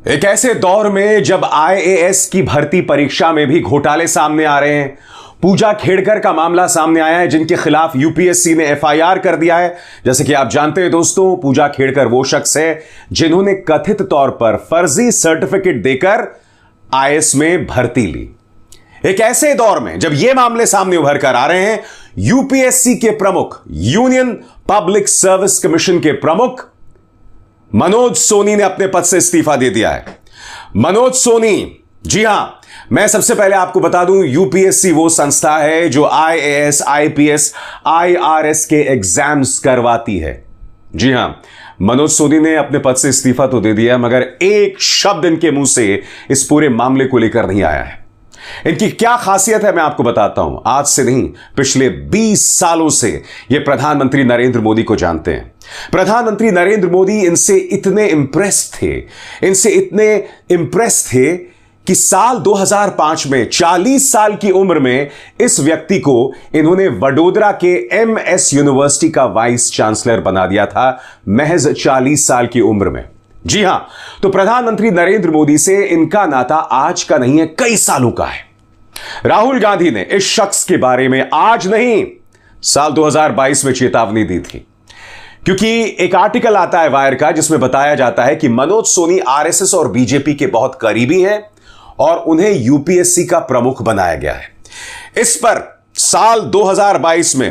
एक ऐसे दौर में जब आईएएस की भर्ती परीक्षा में भी घोटाले सामने आ रहे हैं, पूजा खेड़कर का मामला सामने आया है जिनके खिलाफ यूपीएससी ने एफआईआर कर दिया है। जैसे कि आप जानते हैं दोस्तों, पूजा खेड़कर वो शख्स है जिन्होंने कथित तौर पर फर्जी सर्टिफिकेट देकर आईएएस में भर्ती ली। एक ऐसे दौर में जब ये मामले सामने उभर कर आ रहे हैं, यूपीएससी के प्रमुख, यूनियन पब्लिक सर्विस कमीशन के प्रमुख मनोज सोनी ने अपने पद से इस्तीफा दे दिया है। मनोज सोनी, जी हां, मैं सबसे पहले आपको बता दूं, यूपीएससी वो संस्था है जो आईएएस, आईपीएस, आईआरएस के एग्जाम्स करवाती है। जी हां, मनोज सोनी ने अपने पद से इस्तीफा तो दे दिया, मगर एक शब्द इनके मुंह से इस पूरे मामले को लेकर नहीं आया है। इनकी क्या खासियत है मैं आपको बताता हूं। आज से नहीं, पिछले 20 सालों से ये प्रधानमंत्री नरेंद्र मोदी को जानते हैं। प्रधानमंत्री नरेंद्र मोदी इनसे इतने इंप्रेस थे कि साल 2005 में 40 साल की उम्र में इस व्यक्ति को इन्होंने वडोदरा के एमएस यूनिवर्सिटी का वाइस चांसलर बना दिया था, महज 40 साल की उम्र में। जी हां, तो प्रधानमंत्री नरेंद्र मोदी से इनका नाता आज का नहीं है, कई सालों का है। राहुल गांधी ने इस शख्स के बारे में आज नहीं, साल 2022 में चेतावनी दी थी, क्योंकि एक आर्टिकल आता है वायर का जिसमें बताया जाता है कि मनोज सोनी आरएसएस और बीजेपी के बहुत करीबी हैं और उन्हें यूपीएससी का प्रमुख बनाया गया है। इस पर साल 2022 में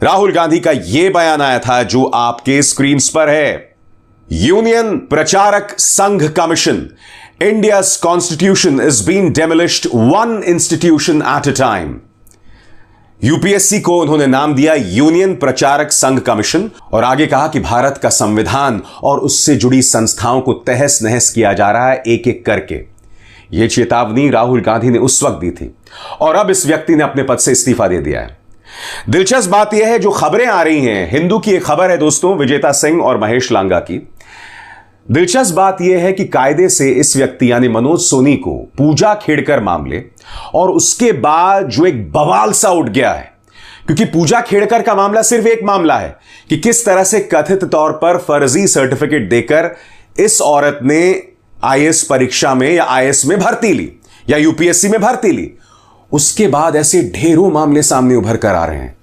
राहुल गांधी का यह बयान आया था जो आपके स्क्रीन पर है। यूनियन प्रचारक संघ commission, India's constitution is being demolished one institution at a time. UPSC को उन्होंने नाम दिया यूनियन प्रचारक संघ कमीशन और आगे कहा कि भारत का संविधान और उससे जुड़ी संस्थाओं को तहस नहस किया जा रहा है एक एक करके। यह चेतावनी राहुल गांधी ने उस वक्त दी थी और अब इस व्यक्ति ने अपने पद से इस्तीफा दे दिया है। दिलचस्प बात यह है, जो खबरें आ रही हैं, हिंदू की एक खबर है दोस्तों, विजेता सिंह और महेश लांगा की। दिलचस्प बात यह है कि कायदे से इस व्यक्ति यानी मनोज सोनी को पूजा खेड़कर मामले और उसके बाद जो एक बवाल सा उठ गया है, क्योंकि पूजा खेड़कर का मामला सिर्फ एक मामला है कि किस तरह से कथित तौर पर फर्जी सर्टिफिकेट देकर इस औरत ने आईएएस परीक्षा में या आईएएस में भर्ती ली या यूपीएससी में भर्ती ली। उसके बाद ऐसे ढेरों मामले सामने उभर कर आ रहे हैं,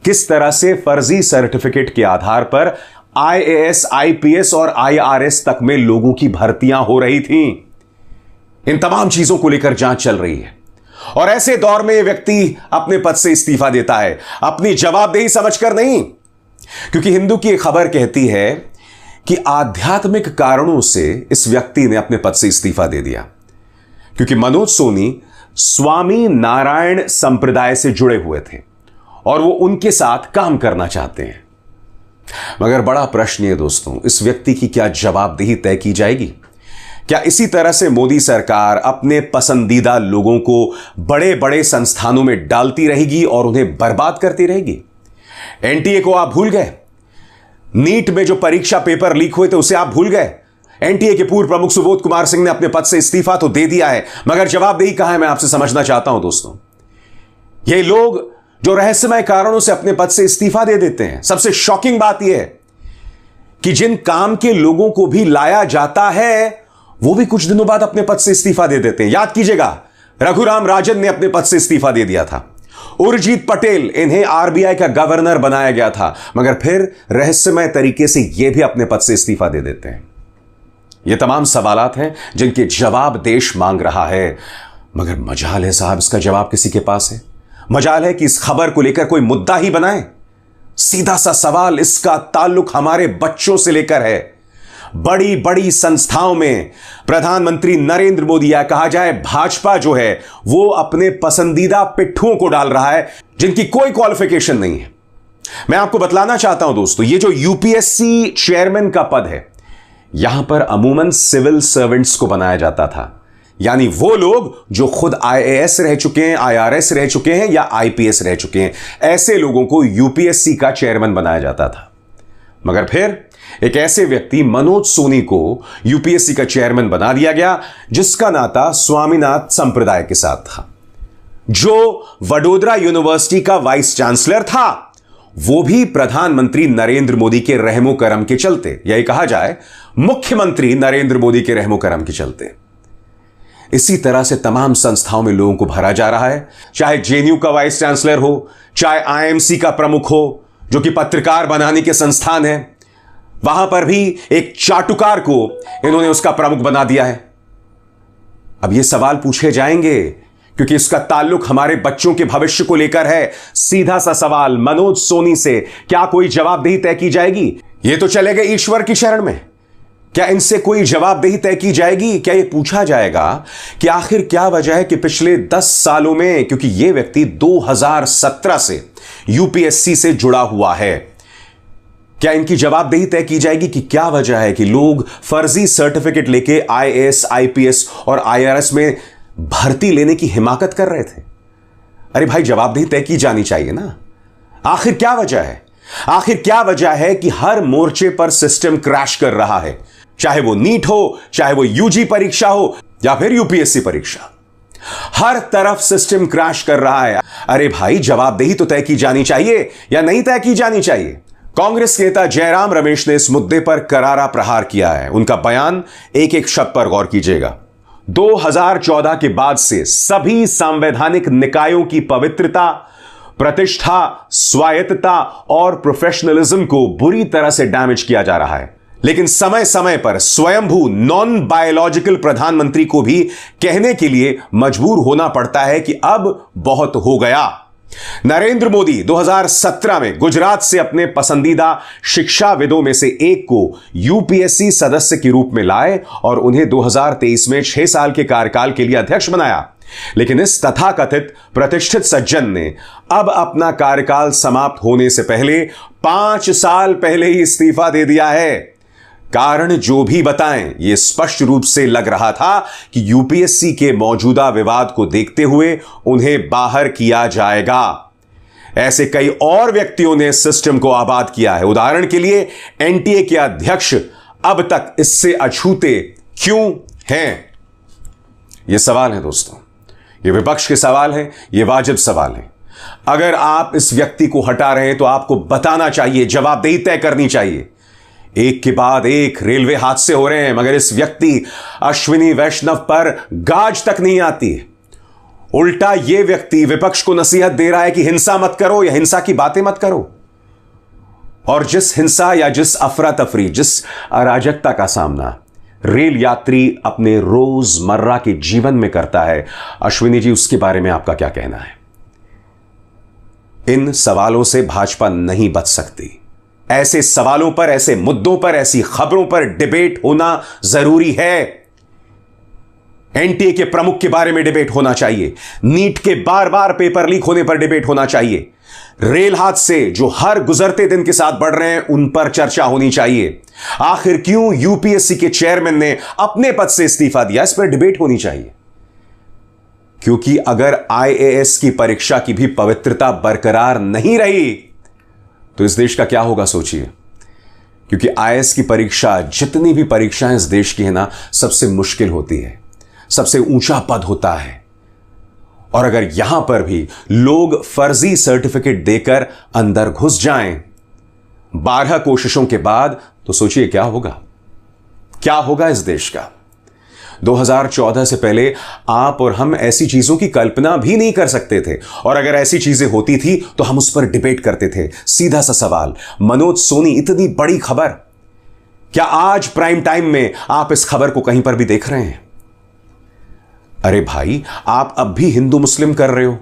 किस तरह से फर्जी सर्टिफिकेट के आधार पर आईएएस, आईपीएस और आईआरएस तक में लोगों की भर्तियां हो रही थीं। इन तमाम चीजों को लेकर जांच चल रही है और ऐसे दौर में यह व्यक्ति अपने पद से इस्तीफा देता है, अपनी जवाबदेही समझकर नहीं, क्योंकि हिंदू की एक खबर कहती है कि आध्यात्मिक कारणों से इस व्यक्ति ने अपने पद से इस्तीफा दे दिया, क्योंकि मनोज सोनी स्वामी नारायण संप्रदाय से जुड़े हुए थे और वो उनके साथ काम करना चाहते हैं। मगर बड़ा प्रश्न है दोस्तों, इस व्यक्ति की क्या जवाबदेही तय की जाएगी? क्या इसी तरह से मोदी सरकार अपने पसंदीदा लोगों को बड़े बड़े संस्थानों में डालती रहेगी और उन्हें बर्बाद करती रहेगी? एनटीए को आप भूल गए? नीट में जो परीक्षा पेपर लीक हुए थे उसे आप भूल गए? एनटीए के पूर्व प्रमुख सुबोध कुमार सिंह ने अपने पद से इस्तीफा तो दे दिया है, मगर जवाबदेही कहां है, मैं आपसे समझना चाहता हूं दोस्तों। ये लोग जो रहस्यमय कारणों से अपने पद से इस्तीफा दे देते हैं, सबसे शॉकिंग बात यह है कि जिन काम के लोगों को भी लाया जाता है वो भी कुछ दिनों बाद अपने पद से इस्तीफा दे देते हैं। याद कीजिएगा, रघुराम राजन ने अपने पद से इस्तीफा दे दिया था, उर्जित पटेल, इन्हें आरबीआई का गवर्नर बनाया गया था, मगर फिर रहस्यमय तरीके से ये भी अपने पद से इस्तीफा दे देते हैं। ये तमाम सवालात हैं जिनके जवाब देश मांग रहा है, मगर मजाल है साहब इसका जवाब किसी के पास है। मजाल है कि इस खबर को लेकर कोई मुद्दा ही बनाए। सीधा सा सवाल, इसका ताल्लुक हमारे बच्चों से लेकर है। बड़ी बड़ी संस्थाओं में प्रधानमंत्री नरेंद्र मोदी, या कहा जाए भाजपा जो है, वो अपने पसंदीदा पिट्ठुओं को डाल रहा है जिनकी कोई क्वालिफिकेशन नहीं है। मैं आपको बतलाना चाहता हूं दोस्तों, ये जो यूपीएससी चेयरमैन का पद है, यहां पर अमूमन सिविल सर्वेंट्स को बनाया जाता था, यानी वो लोग जो खुद आईएएस रह चुके हैं, आईआरएस रह चुके हैं या आईपीएस रह चुके हैं, ऐसे लोगों को यूपीएससी का चेयरमैन बनाया जाता था। मगर फिर एक ऐसे व्यक्ति मनोज सोनी को यूपीएससी का चेयरमैन बना दिया गया जिसका नाता स्वामीनाथ संप्रदाय के साथ था, जो वडोदरा यूनिवर्सिटी का वाइस चांसलर था, वो भी प्रधानमंत्री नरेंद्र मोदी के रहमो करम के चलते, यही कहा जाए मुख्यमंत्री नरेंद्र मोदी के रहमो करम के चलते। इसी तरह से तमाम संस्थाओं में लोगों को भरा जा रहा है, चाहे जेएनयू का वाइस चांसलर हो, चाहे आईएमसी का प्रमुख हो जो कि पत्रकार बनाने के संस्थान है, वहां पर भी एक चाटुकार को इन्होंने उसका प्रमुख बना दिया है। अब ये सवाल पूछे जाएंगे क्योंकि इसका ताल्लुक हमारे बच्चों के भविष्य को लेकर है। सीधा सा सवाल मनोज सोनी से क्या कोई जवाबदेही तय की जाएगी? ये तो चले गए ईश्वर की शरण में, क्या इनसे कोई जवाबदेही तय की जाएगी? क्या ये पूछा जाएगा कि आखिर क्या वजह है कि पिछले 10 सालों में, क्योंकि ये व्यक्ति 2017 से यूपीएससी से जुड़ा हुआ है, क्या इनकी जवाबदेही तय की जाएगी कि क्या वजह है कि लोग फर्जी सर्टिफिकेट लेके आईएएस, आईपीएस और आईआरएस में भर्ती लेने की हिमाकत कर रहे थे? अरे भाई, जवाबदेही तय की जानी चाहिए ना। आखिर क्या वजह है? आखिर क्या वजह है कि हर मोर्चे पर सिस्टम क्रैश कर रहा है? चाहे वो नीट हो, चाहे वो यूजी परीक्षा हो या फिर यूपीएससी परीक्षा, हर तरफ सिस्टम क्रैश कर रहा है। अरे भाई, जवाबदेही तो तय की जानी चाहिए या नहीं तय की जानी चाहिए? कांग्रेस नेता जयराम रमेश ने इस मुद्दे पर करारा प्रहार किया है। उनका बयान, एक एक शब्द पर गौर कीजिएगा। 2014 के बाद से सभी संवैधानिक निकायों की पवित्रता, प्रतिष्ठा, स्वायत्तता और प्रोफेशनलिज्म को बुरी तरह से डैमेज किया जा रहा है। लेकिन समय समय पर स्वयंभू नॉन बायोलॉजिकल प्रधानमंत्री को भी कहने के लिए मजबूर होना पड़ता है कि अब बहुत हो गया। नरेंद्र मोदी 2017 में गुजरात से अपने पसंदीदा शिक्षाविदों में से एक को यूपीएससी सदस्य के रूप में लाए और उन्हें 2023 में 6 साल के कार्यकाल के लिए अध्यक्ष बनाया। लेकिन इस तथाकथित प्रतिष्ठित सज्जन ने अब अपना कार्यकाल समाप्त होने से पहले 5 साल पहले ही इस्तीफा दे दिया है। कारण जो भी बताएं, यह स्पष्ट रूप से लग रहा था कि यूपीएससी के मौजूदा विवाद को देखते हुए उन्हें बाहर किया जाएगा। ऐसे कई और व्यक्तियों ने सिस्टम को आबाद किया है। उदाहरण के लिए एनटीए के अध्यक्ष अब तक इससे अछूते क्यों हैं? यह सवाल है दोस्तों, यह विपक्ष के सवाल है, यह वाजिब सवाल है। अगर आप इस व्यक्ति को हटा रहे हैं तो आपको बताना चाहिए, जवाबदेही तय करनी चाहिए। एक के बाद एक रेलवे हादसे हो रहे हैं, मगर इस व्यक्ति अश्विनी वैष्णव पर गाज तक नहीं आती। उल्टा यह व्यक्ति विपक्ष को नसीहत दे रहा है कि हिंसा मत करो या हिंसा की बातें मत करो। और जिस हिंसा या जिस अफरा तफरी, जिस अराजकता का सामना रेल यात्री अपने रोजमर्रा के जीवन में करता है, अश्विनी जी, उसके बारे में आपका क्या कहना है? इन सवालों से भाजपा नहीं बच सकती। ऐसे सवालों पर, ऐसे मुद्दों पर, ऐसी खबरों पर डिबेट होना जरूरी है। एनटीए के प्रमुख के बारे में डिबेट होना चाहिए, नीट के बार बार पेपर लीक होने पर डिबेट होना चाहिए, रेल हादसे जो हर गुजरते दिन के साथ बढ़ रहे हैं उन पर चर्चा होनी चाहिए। आखिर क्यों यूपीएससी के चेयरमैन ने अपने पद से इस्तीफा दिया, इस पर डिबेट होनी चाहिए। क्योंकि अगर आईएएस की परीक्षा की भी पवित्रता बरकरार नहीं रही तो इस देश का क्या होगा, सोचिए। क्योंकि आईएएस की परीक्षा, जितनी भी परीक्षाएं इस देश की है ना, सबसे मुश्किल होती है, सबसे ऊंचा पद होता है। और अगर यहां पर भी लोग फर्जी सर्टिफिकेट देकर अंदर घुस जाएं 12 कोशिशों के बाद, तो सोचिए क्या होगा, क्या होगा इस देश का। 2014 से पहले आप और हम ऐसी चीजों की कल्पना भी नहीं कर सकते थे, और अगर ऐसी चीजें होती थी तो हम उस पर डिबेट करते थे। सीधा सा सवाल, मनोज सोनी इतनी बड़ी खबर, क्या आज प्राइम टाइम में आप इस खबर को कहीं पर भी देख रहे हैं? अरे भाई, आप अब भी हिंदू मुस्लिम कर रहे हो,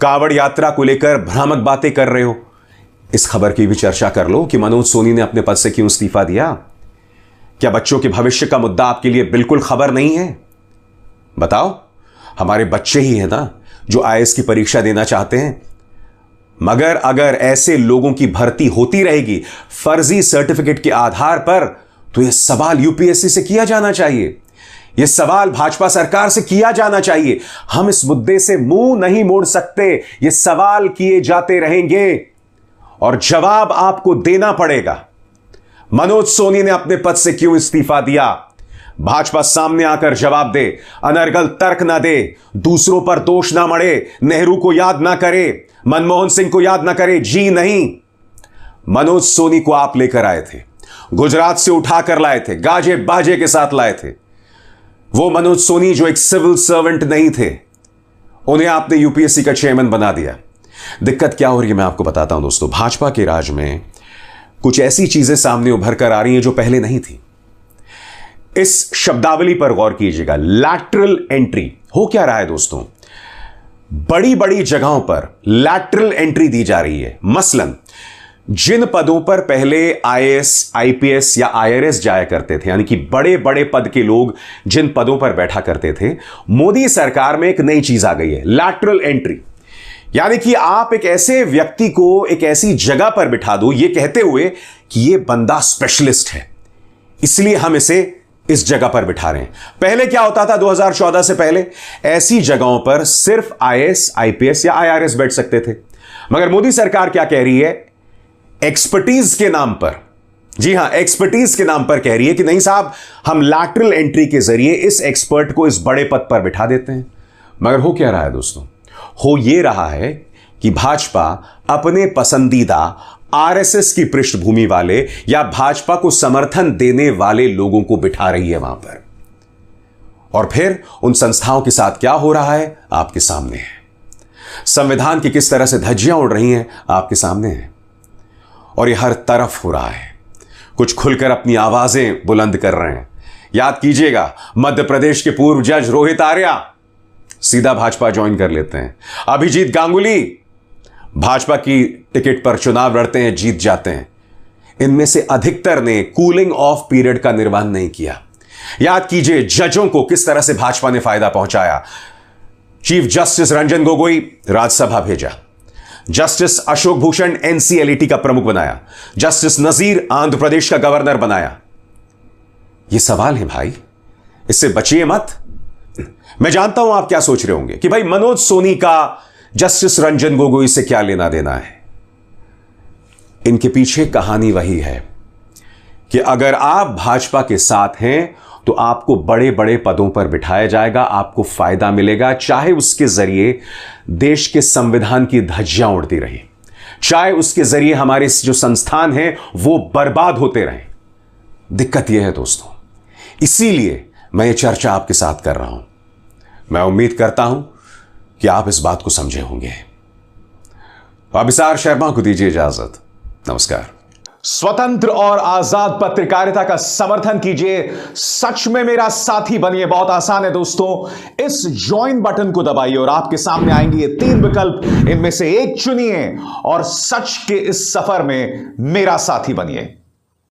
कावड़ यात्रा को लेकर भ्रामक बातें कर रहे हो। इस खबर की भी चर्चा कर लो कि मनोज सोनी ने अपने पद से क्यों इस्तीफा दिया। क्या बच्चों के भविष्य का मुद्दा आपके लिए बिल्कुल खबर नहीं है? बताओ, हमारे बच्चे ही हैं ना जो आईएएस की परीक्षा देना चाहते हैं। मगर अगर ऐसे लोगों की भर्ती होती रहेगी फर्जी सर्टिफिकेट के आधार पर, तो यह सवाल यूपीएससी से किया जाना चाहिए, यह सवाल भाजपा सरकार से किया जाना चाहिए। हम इस मुद्दे से मुंह नहीं मोड़ सकते, यह सवाल किए जाते रहेंगे और जवाब आपको देना पड़ेगा। मनोज सोनी ने अपने पद से क्यों इस्तीफा दिया? भाजपा सामने आकर जवाब दे, अनर्गल तर्क ना दे, दूसरों पर दोष ना मढ़े, नेहरू को याद ना करे, मनमोहन सिंह को याद ना करे। जी नहीं, मनोज सोनी को आप लेकर आए थे, गुजरात से उठाकर लाए थे, गाजे बाजे के साथ लाए थे। वो मनोज सोनी जो एक सिविल सर्वेंट नहीं थे, उन्हें आपने यूपीएससी का चेयरमैन बना दिया। दिक्कत क्या हो रही है मैं आपको बताता हूं दोस्तों। भाजपा के राज में कुछ ऐसी चीजें सामने उभर कर आ रही हैं जो पहले नहीं थी। इस शब्दावली पर गौर कीजिएगा, लैटरल एंट्री। हो क्या रहा है दोस्तों, बड़ी बड़ी जगहों पर लैटरल एंट्री दी जा रही है। मसलन जिन पदों पर पहले आईएएस, आईपीएस या आईआरएस जाया करते थे, यानी कि बड़े बड़े पद के लोग जिन पदों पर बैठा करते थे, मोदी सरकार में एक नई चीज आ गई है, लैटरल एंट्री। यानी कि आप एक ऐसे व्यक्ति को एक ऐसी जगह पर बिठा दो, यह कहते हुए कि यह बंदा स्पेशलिस्ट है, इसलिए हम इसे इस जगह पर बिठा रहे हैं। पहले क्या होता था 2014 से पहले, ऐसी जगहों पर सिर्फ आईएएस, आईपीएस या आईआरएस बैठ सकते थे। मगर मोदी सरकार क्या कह रही है, एक्सपर्टीज के नाम पर, जी हां, एक्सपर्टीज के नाम पर कह रही है कि नहीं साहब, हम लैटरल एंट्री के जरिए इस एक्सपर्ट को इस बड़े पद पर बिठा देते हैं। मगर हो क्या रहा है दोस्तों, हो यह रहा है कि भाजपा अपने पसंदीदा आरएसएस की पृष्ठभूमि वाले या भाजपा को समर्थन देने वाले लोगों को बिठा रही है वहां पर। और फिर उन संस्थाओं के साथ क्या हो रहा है आपके सामने है। संविधान की किस तरह से धज्जियां उड़ रही हैं आपके सामने है। और यह हर तरफ हो रहा है। कुछ खुलकर अपनी आवाजें बुलंद कर रहे हैं। याद कीजिएगा, मध्य प्रदेश के पूर्व जज रोहित आर्या सीधा भाजपा ज्वाइन कर लेते हैं। अभिजीत गांगुली भाजपा की टिकट पर चुनाव लड़ते हैं, जीत जाते हैं। इनमें से अधिकतर ने कूलिंग ऑफ पीरियड का निर्वहन नहीं किया। याद कीजिए जजों को किस तरह से भाजपा ने फायदा पहुंचाया। चीफ जस्टिस रंजन गोगोई राज्यसभा भेजा, जस्टिस अशोक भूषण एनसीएलटी का प्रमुख बनाया, जस्टिस नजीर आंध्र प्रदेश का गवर्नर बनाया। यह सवाल है भाई, इससे बचिए मत। मैं जानता हूं आप क्या सोच रहे होंगे कि भाई मनोज सोनी का जस्टिस रंजन गोगोई से क्या लेना देना है। इनके पीछे कहानी वही है कि अगर आप भाजपा के साथ हैं तो आपको बड़े बड़े पदों पर बिठाया जाएगा, आपको फायदा मिलेगा, चाहे उसके जरिए देश के संविधान की धज्जियां उड़ती रही, चाहे उसके जरिए हमारे जो संस्थान हैं वो बर्बाद होते रहें। दिक्कत यह है दोस्तों, इसीलिए मैं ये चर्चा आपके साथ कर रहा हूं। मैं उम्मीद करता हूं कि आप इस बात को समझे होंगे। अभिसार शर्मा को दीजिए इजाजत। नमस्कार। स्वतंत्र और आजाद पत्रकारिता का समर्थन कीजिए, सच में मेरा साथी बनिए। बहुत आसान है दोस्तों, इस ज्वाइन बटन को दबाइए और आपके सामने आएंगे ये 3 विकल्प, इनमें से एक चुनिए और सच के इस सफर में मेरा साथी बनिए।